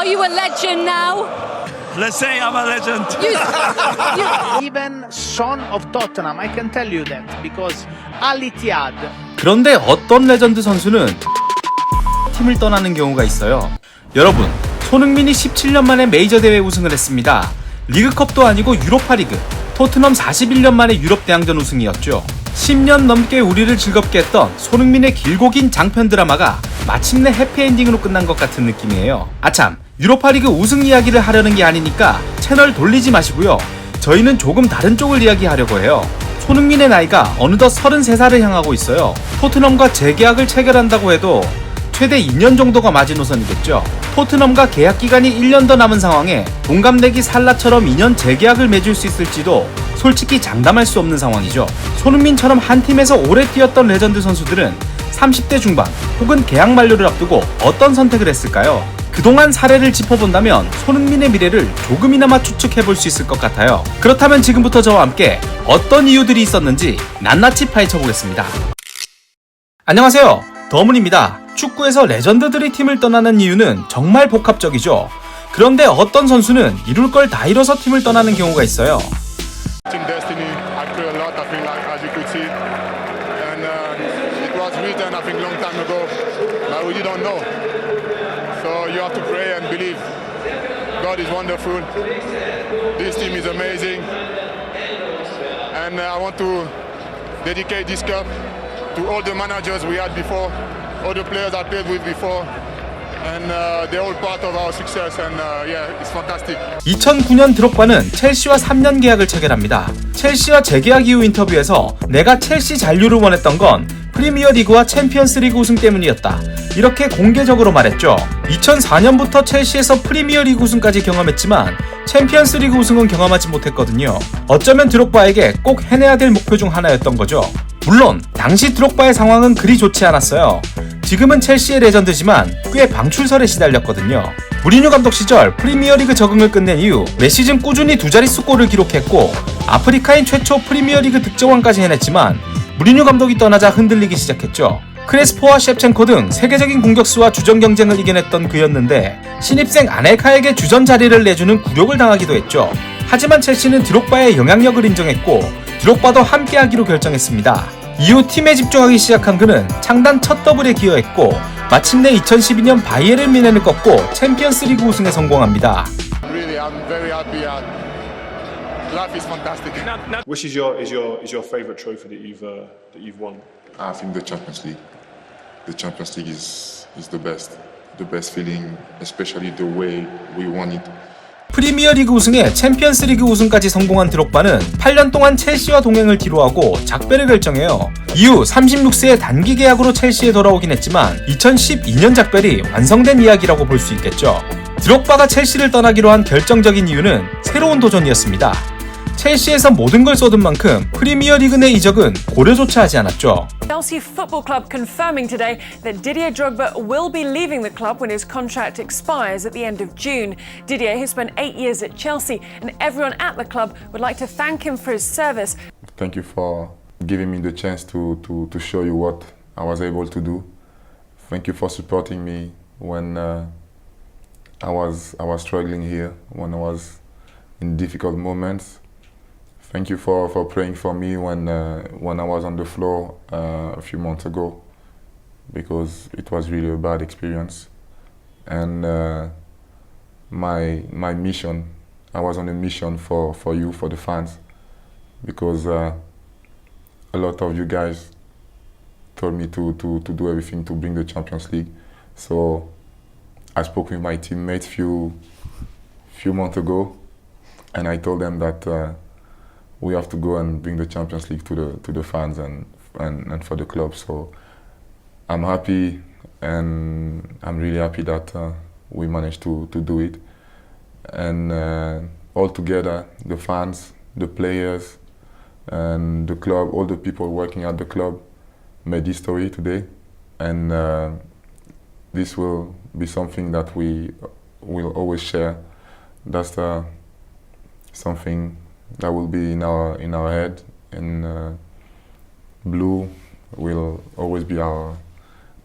Are you a legend now? Let's say I'm a legend. Even son of Tottenham, I can tell you that because Al Ittihad. 그런데 어떤 레전드 선수는 팀을 떠나는 경우가 있어요. 여러분, 손흥민이 17년 만에 메이저 대회 우승을 했습니다. 리그컵도 아니고 유로파리그, 토트넘 41년 만에 유럽 대항전 우승이었죠. 10년 넘게 우리를 즐겁게 했던 손흥민의 길고 긴 장편 드라마가 마침내 해피엔딩으로 끝난 것 같은 느낌이에요. 아참, 유로파리그 우승 이야기를 하려는 게 아니니까 채널 돌리지 마시고요. 저희는 조금 다른 쪽을 이야기하려고 해요. 손흥민의 나이가 어느덧 33살을 향하고 있어요. 토트넘과 재계약을 체결한다고 해도 최대 2년 정도가 마지노선이겠죠. 토트넘과 계약 기간이 1년 더 남은 상황에 동갑내기 살라처럼 2년 재계약을 맺을 수 있을지도 솔직히 장담할 수 없는 상황이죠. 손흥민처럼 한 팀에서 오래 뛰었던 레전드 선수들은 30대 중반 혹은 계약 만료를 앞두고 어떤 선택을 했을까요? 그동안 사례를 짚어본다면 손흥민의 미래를 조금이나마 추측해볼 수 있을 것 같아요. 그렇다면 지금부터 저와 함께 어떤 이유들이 있었는지 낱낱이 파헤쳐보겠습니다. 안녕하세요, 더문입니다. 축구에서 레전드들이 팀을 떠나는 이유는 정말 복합적이죠. 그런데 어떤 선수는 이룰 걸 다 이뤄서 팀을 떠나는 경우가 있어요. God is wonderful. This team is amazing. And I want to dedicate this cup to all the managers we had before, all the players I played with before. And they're all part of our success and yeah, it's fantastic. 2009년 드록바는 첼시와 3년 계약을 체결합니다. 첼시와 재계약 이후 인터뷰에서 내가 첼시 잔류를 원했던 건 프리미어리그와 챔피언스리그 우승 때문이었다, 이렇게 공개적으로 말했죠. 2004년부터 첼시에서 프리미어리그 우승까지 경험했지만 챔피언스리그 우승은 경험하지 못했거든요. 어쩌면 드록바에게 꼭 해내야 될 목표 중 하나였던 거죠. 물론 당시 드록바의 상황은 그리 좋지 않았어요. 지금은 첼시의 레전드지만 꽤 방출설에 시달렸거든요. 무리뉴 감독 시절 프리미어리그 적응을 끝낸 이후 매 시즌 꾸준히 두 자릿수 골을 기록했고 아프리카인 최초 프리미어리그 득점왕까지 해냈지만 무리뉴 감독이 떠나자 흔들리기 시작했죠. 크레스포와 셰프첸코 등 세계적인 공격수와 주전 경쟁을 이겨냈던 그였는데 신입생 아넬카에게 주전 자리를 내주는 굴욕을 당하기도 했죠. 하지만 첼시는 드록바의 영향력을 인정했고 드록바도 함께하기로 결정했습니다. 이후 팀에 집중하기 시작한 그는 창단 첫 더블에 기여했고 마침내 2012년 바이에른 뮌헨을 꺾고 챔피언스리그 우승에 성공합니다. Really, I'm very happy. Life is fantastic. Which is your favourite trophy that you've won? I think the Champions League. The Champions League is the best. The best feeling, especially the way we won it. 프리미어리그 우승에 챔피언스리그 우승까지 성공한 드록바는 8년 동안 첼시와 동행을 뒤로하고 작별을 결정해요. 이후 36세의 단기 계약으로 첼시에 돌아오긴 했지만 2012년 작별이 완성된 이야기라고 볼 수 있겠죠. 드록바가 첼시를 떠나기로 한 결정적인 이유는 새로운 도전이었습니다. 첼시에서 모든 걸 쏟은 만큼 프리미어리그 내 이적은 고려조차 하지 않았죠. Chelsea Football Club confirming today that Didier Drogba will be leaving the club when his contract expires at the end of June. Didier has spent 8 years at Chelsea and everyone at the club would like to thank him for his service. Thank you for giving me the chance to show you what I was able to do. Thank you for supporting me when I was struggling here, when I was in difficult moments. Thank you for praying for me when I was on the floor a few months ago, because it was really a bad experience. And my mission, I was on a mission for you, for the fans, because a lot of you guys told me to do everything to bring the Champions League. So I spoke with my teammates few months ago, and I told them that we have to go and bring the Champions League to the fans and for the club. So I'm happy, and I'm really happy that we managed to do it. And all together, the fans, the players, and the club, all the people working at the club made history today. And this will be something that we will always share. That's something that will be in our head, and blue will always be our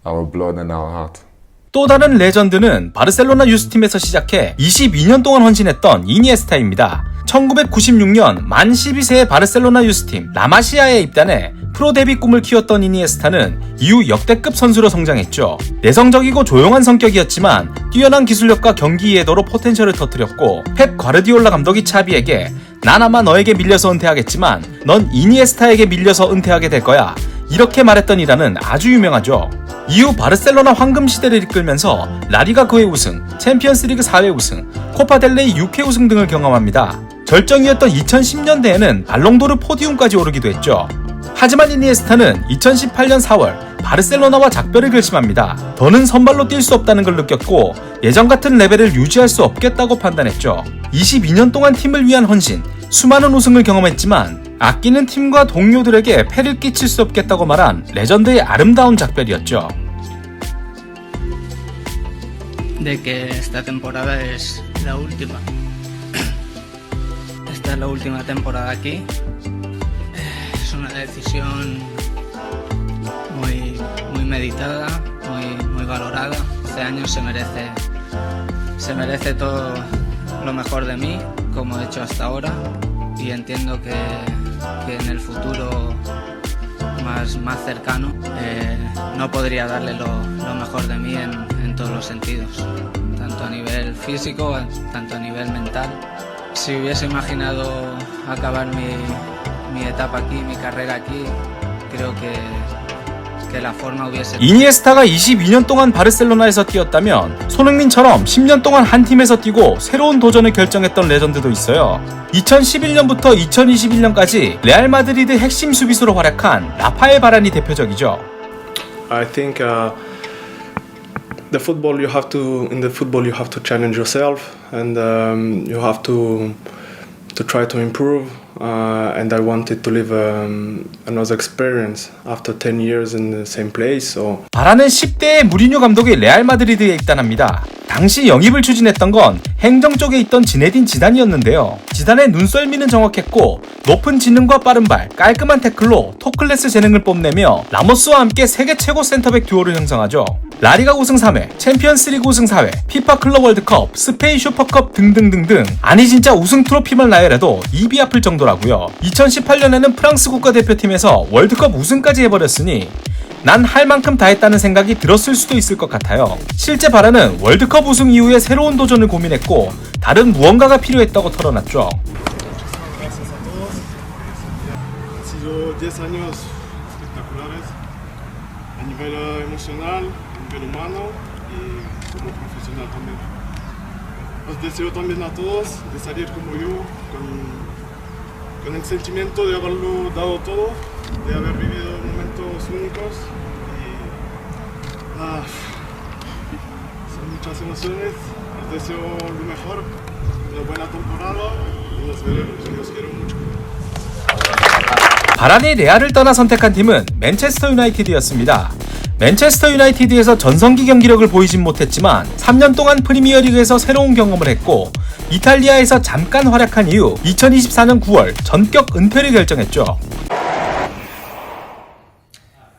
blood and our heart. 또 다른 레전드는 바르셀로나 유스팀에서 시작해 22년 동안 헌신했던 이니에스타입니다. 1996년 만 12세의 바르셀로나 유스팀 라마시아에 입단해 프로 데뷔 꿈을 키웠던 이니에스타는 이후 역대급 선수로 성장했죠. 내성적이고 조용한 성격이었지만 뛰어난 기술력과 경기 이해도로 포텐셜을 터뜨렸고, 펩 과르디올라 감독이 차비에게 난 아마 너에게 밀려서 은퇴하겠지만 넌 이니에스타에게 밀려서 은퇴하게 될 거야, 이렇게 말했던 일화는 아주 유명하죠. 이후 바르셀로나 황금 시대를 이끌면서 라리가 9회 우승, 챔피언스리그 4회 우승, 코파델레이 6회 우승 등을 경험합니다. 절정이었던 2010년대에는 발롱도르 포디움까지 오르기도 했죠. 하지만 이니에스타는 2018년 4월 바르셀로나와 작별을 결심합니다. 더는 선발로 뛸 수 없다는 걸 느꼈고 예전 같은 레벨을 유지할 수 없겠다고 판단했죠. 22년 동안 팀을 위한 헌신, 수많은 우승을 경험했지만 아끼는 팀과 동료들에게 폐를 끼칠 수 없겠다고 말한 레전드의 아름다운 작별이었죠. De que esta temporada es la última. Esta es la última temporada aquí. Es una decisión muy meditada, muy valorada. Este año se merece todo lo mejor de mí, como he hecho hasta ahora, y entiendo que en el futuro más cercano no podría darle lo mejor de mí en todos los sentidos, tanto a nivel físico, tanto a nivel mental. Si hubiese imaginado acabar mi etapa aquí, mi carrera aquí, creo que la forma hubiese... 이니에스타가 22년 동안 바르셀로나에서 뛰었다면 손흥민처럼 10년 동안 한 팀에서 뛰고 새로운 도전을 결정했던 레전드도 있어요. 2011년부터 2021년까지 레알 마드리드 핵심 수비수로 활약한 라파엘 바란이 대표적이죠. I think in the football you have to challenge yourself, and you have to try to improve. And I wanted to live another experience after 10 years in the same place. So. 바란은 10대의 무리뉴 감독이 레알 마드리드에 입단합니다. 당시 영입을 추진했던 건 행정 쪽에 있던 지네딘 지단이었는데요. 지단의 눈썰미는 정확했고 높은 지능과 빠른 발, 깔끔한 태클로 톱클래스 재능을 뽐내며 라모스와 함께 세계 최고 센터백 듀오를 형성하죠. 라리가 우승 3회, 챔피언스리그 우승 4회, 피파 클럽 월드컵, 스페인 슈퍼컵 등등등등, 아니 진짜 우승 트로피만 나열해도 입이 아플 정도라고요. 2018년에는 프랑스 국가대표팀에서 월드컵 우승까지 해버렸으니 난 할 만큼 다 했다는 생각이 들었을 수도 있을 것 같아요. 실제 바란은 월드컵 우승 이후에 새로운 도전을 고민했고 다른 무언가가 필요했다고 털어놨죠. humano y como profesional también. Os deseo también a todos de salir como yo, con el sentimiento de haberlo dado todo, de haber vivido momentos únicos y son muchas emociones. Os deseo lo mejor, una buena temporada y nos veremos. Yo os quiero mucho. 바란이 레알을 떠나 선택한 팀은 맨체스터 유나이티드였습니다. 맨체스터 유나이티드에서 전성기 경기력을 보이진 못했지만 3년 동안 프리미어리그에서 새로운 경험을 했고 이탈리아에서 잠깐 활약한 이후 2024년 9월 전격 은퇴를 결정했죠.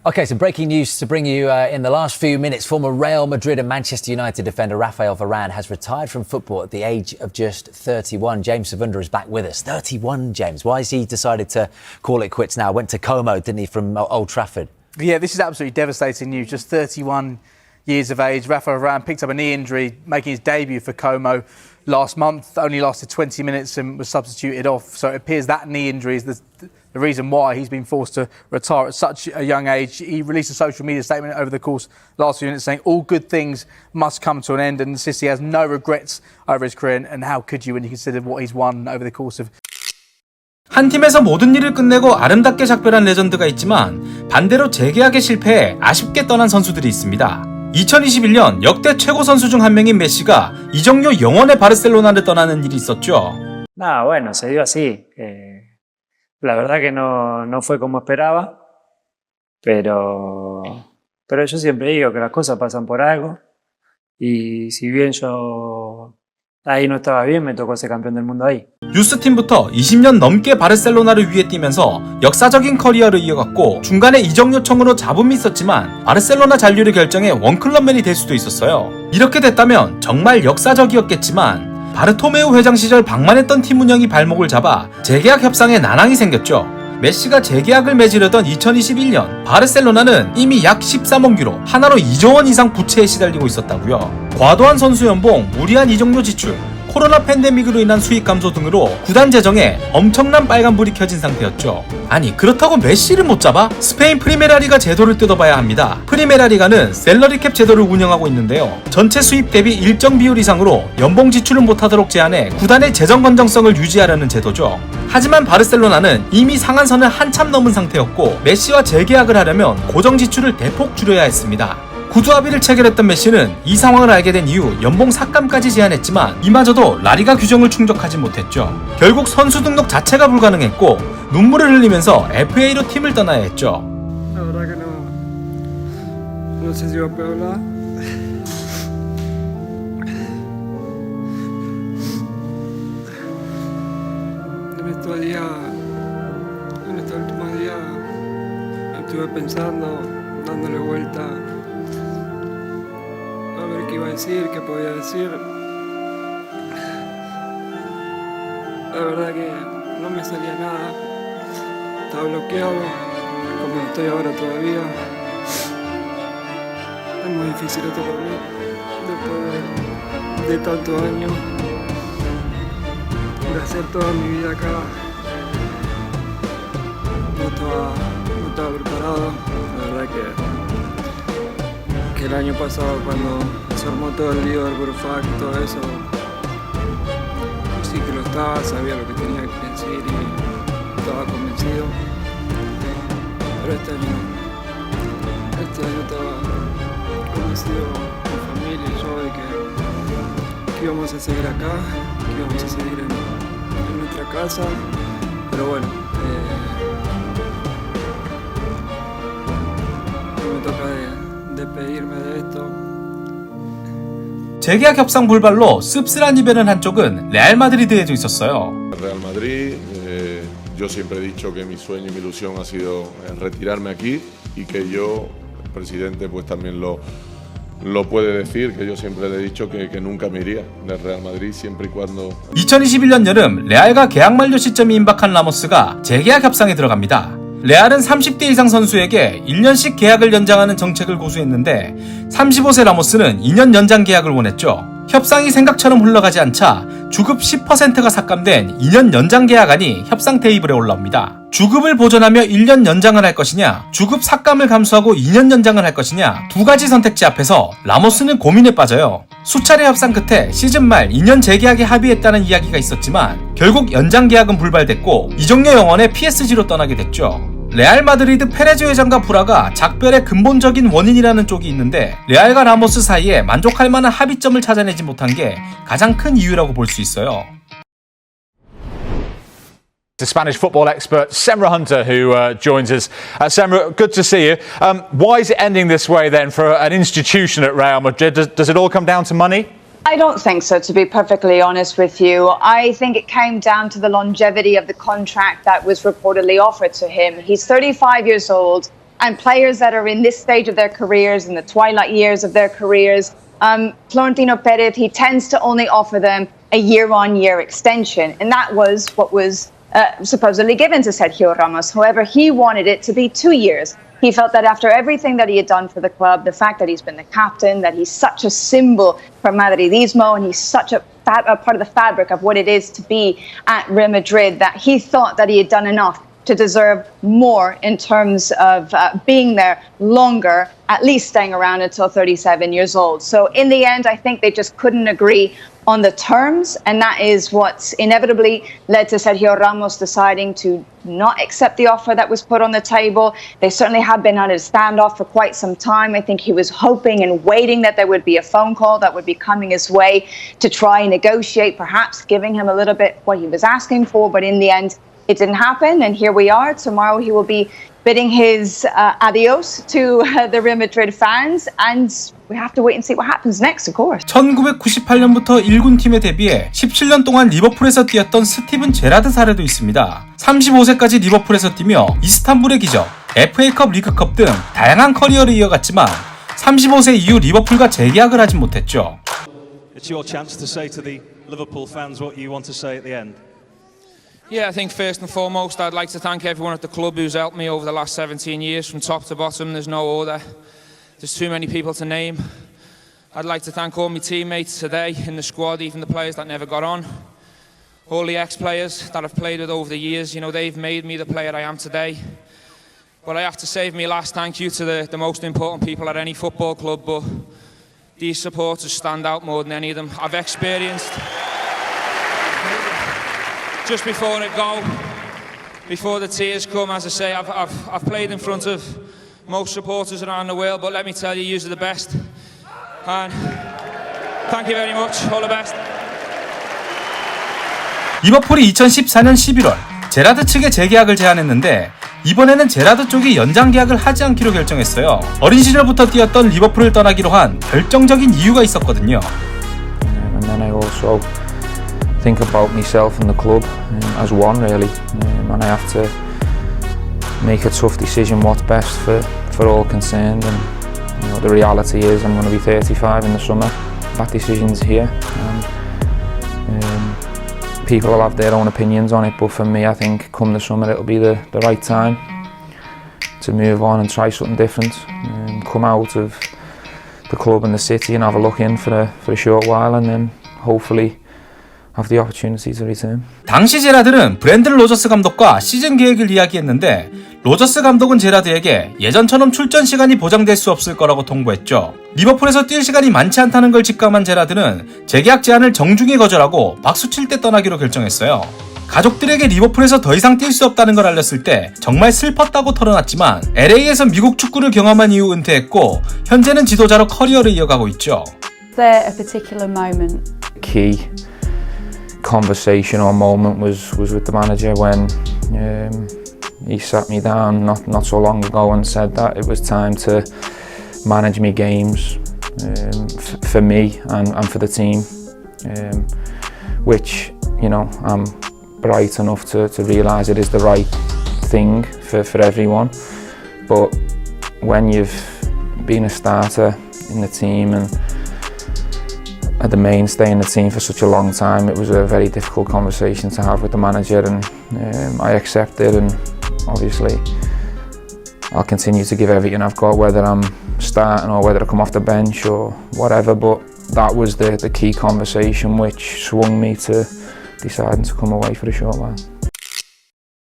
Okay, so breaking news to bring you in the last few minutes. Former Real Madrid and Manchester United defender Rafael Varane has retired from football at the age of just 31. James Savunda is back with us. 31, James. Why has he decided to call it quits now? Went to Como, didn't he, from Old Trafford? Yeah, this is absolutely devastating news. Just 31 years of age. Rafael Varane picked up a knee injury, making his debut for Como last month. Only lasted 20 minutes and was substituted off. So it appears that knee injury is the reason why he's been forced to retire at such a young age. He released a social media statement over the course last few minutes saying all good things must come to an end and insists he has no regrets over his career. And how could you when you consider what he's won over the course of... 한 팀에서 모든 일을 끝내고 아름답게 작별한 레전드가 있지만 반대로 재계약에 실패해 아쉽게 떠난 선수들이 있습니다. 2021년 역대 최고 선수 중 한 명인 메시가 이적료 영원의 바르셀로나를 떠나는 일이 있었죠. Bueno, se dio así. La verdad que no fue como esperaba, pero yo siempre digo que las cosas pasan por algo y si bien yo ahí no estaba bien, me tocó ser campeón del mundo ahí. 유스팀부터 20년 넘게 바르셀로나를 위해 뛰면서 역사적인 커리어를 이어갔고 중간에 이적 요청으로 잡음이 있었지만 바르셀로나 잔류를 결정해 원클럽맨이 될 수도 있었어요. 이렇게 됐다면 정말 역사적이었겠지만 바르토메우 회장 시절 방만했던 팀 운영이 발목을 잡아 재계약 협상에 난항이 생겼죠. 메시가 재계약을 맺으려던 2021년 바르셀로나는 이미 약 13억 유로, 하나로 2조 원 이상 부채에 시달리고 있었다고요. 과도한 선수 연봉, 무리한 이적료 지출, 코로나 팬데믹으로 인한 수익 감소 등으로 구단 재정에 엄청난 빨간불이 켜진 상태였죠. 아니 그렇다고 메시를 못 잡아? 스페인 프리메라리가 제도를 뜯어봐야 합니다. 프리메라리가는 셀러리캡 제도를 운영하고 있는데요. 전체 수입 대비 일정 비율 이상으로 연봉 지출을 못하도록 제한해 구단의 재정 건정성을 유지하려는 제도죠. 하지만 바르셀로나는 이미 상한선을 한참 넘은 상태였고 메시와 재계약을 하려면 고정 지출을 대폭 줄여야 했습니다. 구두 합의를 체결했던 메시는 이 상황을 알게 된 이후 연봉 삭감까지 제안했지만 이마저도 라리가 규정을 충족하지 못했죠. 결국 선수 등록 자체가 불가능했고 눈물을 흘리면서 FA로 팀을 떠나야 했죠. Qué iba a decir, qué podía decir. La verdad que no me salía nada. Estaba bloqueado, como estoy ahora todavía. Es muy difícil esto para mí, después de tantos años, de hacer toda mi vida acá. No estaba preparado, la verdad que el año pasado cuando se armó todo el lío del Burofax y todo eso, sí que lo estaba, sabía lo que tenía que decir y estaba convencido, pero este año estaba convencido mi familia y yo de que íbamos a seguir acá, que íbamos a seguir en nuestra casa, pero bueno, me toca despedirme de esto. 재계약 협상 불발로 씁쓸한 이별을 한 쪽은 레알 마드리드에도 있었어요. Real Madrid, yo siempre he dicho que mi sueño y mi ilusión ha sido retirarme aquí y que yo, el presidente, pues también lo puede decir, que yo siempre le he dicho que nunca me iría del Real Madrid siempre y cuando. 2021년 여름 레알과 계약 만료 시점이 임박한 라모스가 재계약 협상에 들어갑니다. 레알은 30대 이상 선수에게 1년씩 계약을 연장하는 정책을 고수했는데 35세 라모스는 2년 연장 계약을 원했죠. 협상이 생각처럼 흘러가지 않자 주급 10%가 삭감된 2년 연장 계약안이 협상 테이블에 올라옵니다. 주급을 보존하며 1년 연장을 할 것이냐, 주급 삭감을 감수하고 2년 연장을 할 것이냐, 두 가지 선택지 앞에서 라모스는 고민에 빠져요. 수차례 협상 끝에 시즌 말 2년 재계약에 합의했다는 이야기가 있었지만 결국 연장 계약은 불발됐고 이적료 영원에 PSG로 떠나게 됐죠. 레알 마드리드 페레즈 회장과 불화가 작별의 근본적인 원인이라는 쪽이 있는데 레알과 라모스 사이에 만족할 만한 합의점을 찾아내지 못한 게 가장 큰 이유라고 볼 수 있어요. The Spanish football expert Semra Hunter who joins us. Semra, good to see you. Why is it ending this way then for an institution at Real Madrid? Does it all come down to money? I don't think so, to be perfectly honest with you. I think it came down to the longevity of the contract that was reportedly offered to him. He's 35 years old, and players that are in this stage of their careers, in the twilight years of their careers, Florentino Perez, he tends to only offer them a year-on-year extension, and that was what was supposedly given to Sergio Ramos. However, he wanted it to be 2 years. He felt that after everything that he had done for the club, the fact that he's been the captain, that he's such a symbol for Madridismo, and he's such a part of the fabric of what it is to be at Real Madrid, that he thought that he had done enough to deserve more in terms of being there longer, at least staying around until 37 years old. So in the end, I think they just couldn't agree on the terms, and that is what's inevitably led to Sergio Ramos deciding to not accept the offer that was put on the table. They certainly have been on a standoff for quite some time. I think he was hoping and waiting that there would be a phone call that would be coming his way to try and negotiate, perhaps giving him a little bit what he was asking for, but in the end, it didn't happen, and here we are. Tomorrow he will be bidding his adios to the Real Madrid fans, and we have to wait and see what happens next, of course. 1998년부터 1군 팀에 데뷔해 17년 동안 리버풀에서 뛰었던 스티븐 제라드 사례도 있습니다. 35세까지 리버풀에서 뛰며 이스탄불의 기적, FA컵, 리그컵 등 다양한 커리어를 이어갔지만 35세 이후 리버풀과 재계약을 하진 못했죠. It's your chance to say to the Liverpool fans what you want to say at the end. Yeah, I think first and foremost I'd like to thank everyone at the club who's helped me over the last 17 years from top to bottom. There's no order. There's too many people to name. I'd like to thank all my teammates today in the squad, even the players that never got on. All the ex-players that I've played with over the years, you know, they've made me the player I am today. But I have to save me last thank you to the most important people at any football club, but these supporters stand out more than any of them. I've experienced, just before I go, before the tears come, as I say, I've played in front of most supporters around the world, but let me tell you, yous are the best. And thank you very much. All the best. 리버풀이 2014년 11월 제라드 측에 재계약을 제안했는데 이번에는 제라드 쪽이 연장 계약을 하지 않기로 결정했어요. 어린 시절부터 뛰었던 리버풀을 떠나기로 한 결정적인 이유가 있었거든요. And then I also think about myself and the club as one really, and I have to make a tough decision what's best for all concerned. And you know, the reality is I'm going to be 35 in the summer. That decision's here, and people will have their own opinions on it, but for me I think come the summer it'll be the right time to move on and try something different, come out of the club and the city and have a look in for a short while, and then hopefully have the opportunity to return. 당시 제라드는 브랜든 로저스 감독과 시즌 계획을 이야기했는데 로저스 감독은 제라드에게 예전처럼 출전 시간이 보장될 수 없을 거라고 통보했죠. 리버풀에서 뛸 시간이 많지 않다는 걸 직감한 제라드는 재계약 제안을 정중히 거절하고 박수칠 때 떠나기로 결정했어요. 가족들에게 리버풀에서 더 이상 뛸 수 없다는 걸 알렸을 때 정말 슬펐다고 털어놨지만 LA에서 미국 축구를 경험한 이후 은퇴했고 현재는 지도자로 커리어를 이어가고 있죠. Is there a particular moment? Key conversation or moment was with the manager when he sat me down not so long ago and said that it was time to manage me games for me and for the team, which, you know, I'm bright enough to realise it is the right thing for everyone, but when you've been a starter in the team and the mainstay in the team for such a long time, it was a very difficult conversation to have with the manager, and I accepted, and obviously I'll continue to give everything I've got, whether I'm starting or whether I come off the bench or whatever, but that was the key conversation which swung me to deciding to come away for a short while.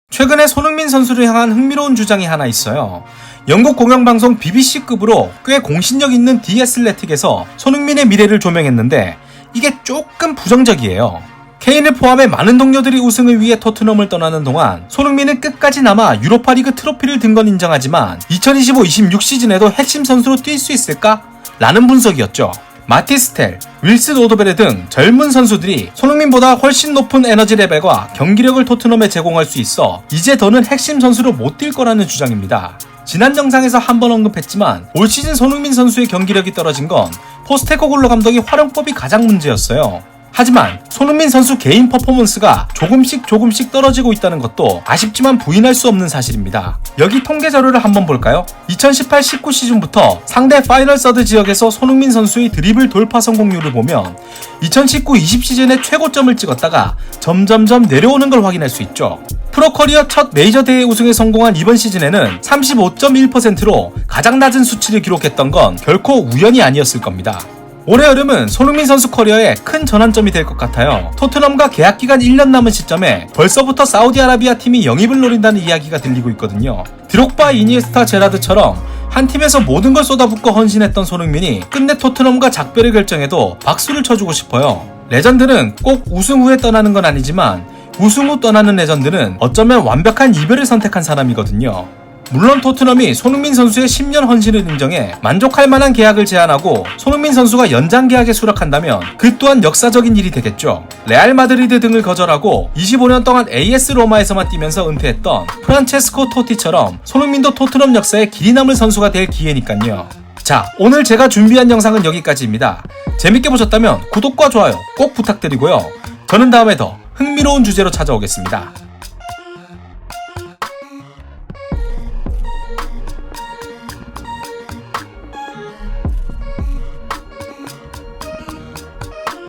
최근에 손흥민 선수를 향한 흥미로운 주장이 하나 있어요. 영국 공영방송 BBC급으로 꽤 공신력 있는 디 애슬레틱에서 손흥민의 미래를 조명했는데 이게 조금 부정적이에요. 케인을 포함해 많은 동료들이 우승을 위해 토트넘을 떠나는 동안 손흥민은 끝까지 남아 유로파리그 트로피를 든 건 인정하지만 2025-26 시즌에도 핵심 선수로 뛸 수 있을까? 라는 분석이었죠. 마티스텔, 윌슨 오도베르 등 젊은 선수들이 손흥민보다 훨씬 높은 에너지 레벨과 경기력을 토트넘에 제공할 수 있어 이제 더는 핵심 선수로 못 뛸 거라는 주장입니다. 지난 영상에서 한번 언급했지만 올 시즌 손흥민 선수의 경기력이 떨어진 건 포스테코글로 감독의 활용법이 가장 문제였어요. 하지만 손흥민 선수 개인 퍼포먼스가 조금씩 떨어지고 있다는 것도 아쉽지만 부인할 수 없는 사실입니다. 여기 통계 자료를 한번 볼까요? 2018-19 시즌부터 상대 파이널 서드 지역에서 손흥민 선수의 드리블 돌파 성공률을 보면 2019-20 시즌에 최고점을 찍었다가 점점점 내려오는 걸 확인할 수 있죠. 프로 커리어 첫 메이저 대회 우승에 성공한 이번 시즌에는 35.1%로 가장 낮은 수치를 기록했던 건 결코 우연이 아니었을 겁니다. 올해 여름은 손흥민 선수 커리어에 큰 전환점이 될 것 같아요. 토트넘과 계약 기간 1년 남은 시점에 벌써부터 사우디아라비아 팀이 영입을 노린다는 이야기가 들리고 있거든요. 드록바, 이니에스타, 제라드처럼 한 팀에서 모든 걸 쏟아붓고 헌신했던 손흥민이 끝내 토트넘과 작별을 결정해도 박수를 쳐주고 싶어요. 레전드는 꼭 우승 후에 떠나는 건 아니지만 우승 후 떠나는 레전드는 어쩌면 완벽한 이별을 선택한 사람이거든요. 물론 토트넘이 손흥민 선수의 10년 헌신을 인정해 만족할 만한 계약을 제안하고 손흥민 선수가 연장 계약에 수락한다면 그 또한 역사적인 일이 되겠죠. 레알 마드리드 등을 거절하고 25년 동안 AS 로마에서만 뛰면서 은퇴했던 프란체스코 토티처럼 손흥민도 토트넘 역사에 길이 남을 선수가 될 기회니까요. 자, 오늘 제가 준비한 영상은 여기까지입니다. 재밌게 보셨다면 구독과 좋아요 꼭 부탁드리고요. 저는 다음에 더 흥미로운 주제로 찾아오겠습니다.